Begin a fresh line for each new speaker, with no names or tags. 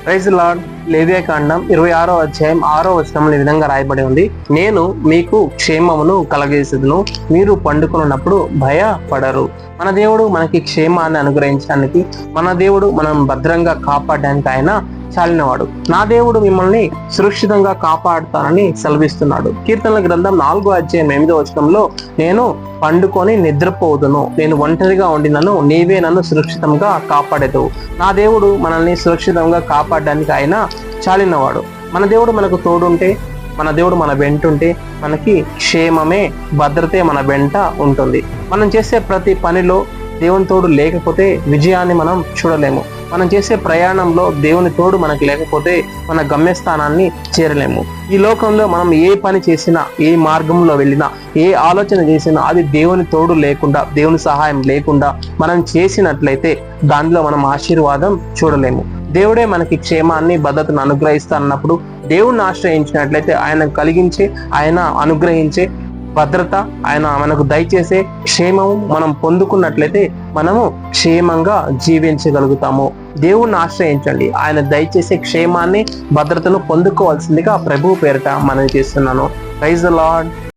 Praise lord. లేవియాకాండం 26వ అధ్యాయం 6వ వచనంలో ఈ విధంగా రాయబడి ఉంది, నేను మీకు క్షేమమును కలగజేసేదను, మీరు పండుకొనున్నప్పుడు భయపడరు. మన దేవుడు మనకి క్షేమాన్ని అనుగ్రహించడానికి, మన దేవుడు మనం భద్రంగా కాపాడడానికి ఆయన చాలినవాడు. నా దేవుడు మిమ్మల్ని సురక్షితంగా కాపాడుతానని సెలవిస్తున్నాడు. కీర్తనల గ్రంథం 4వ అధ్యాయం 8వ వచనంలో, నేను పండుకొని నిద్రపోదును, నేను ఒంటరిగా ఉండినను, నీవే నన్ను సురక్షితంగా కాపాడేదవు. నా దేవుడు మనల్ని సురక్షితంగా కాపాడడానికి ఆయన చాలినవాడు. మన దేవుడు మనకు తోడుంటే, మన దేవుడు మన వెంటుంటే మనకి క్షేమమే, భద్రతే మన వెంట ఉంటుంది. మనం చేసే ప్రతి పనిలో దేవుని తోడు లేకపోతే విజయాన్ని మనం చూడలేము. మనం చేసే ప్రయాణంలో దేవుని తోడు మనకు లేకపోతే మన గమ్యస్థానాన్ని చేరలేము. ఈ లోకంలో మనం ఏ పని చేసినా, ఏ మార్గంలో వెళ్ళినా, ఏ ఆలోచన చేసినా అది దేవుని తోడు లేకుండా, దేవుని సహాయం లేకుండా మనం చేసినట్లయితే దానిలో మనం ఆశీర్వాదం చూడలేము. దేవుడే మనకి క్షేమాన్ని, భద్రతను అనుగ్రహిస్తానన్నప్పుడు దేవుణ్ణి ఆశ్రయించినట్లయితే ఆయన కలిగించే, ఆయన అనుగ్రహించే భద్రత, ఆయన మనకు దయచేసే క్షేమము మనం పొందుకున్నట్లయితే మనము క్షేమంగా జీవించగలుగుతాము. దేవుణ్ణి ఆశ్రయించండి. ఆయన దయచేసే క్షేమాన్ని, భద్రతను పొందుకోవాల్సిందిగా ప్రభువు పేరిట మనవి చేస్తున్నాను. Praise the lord.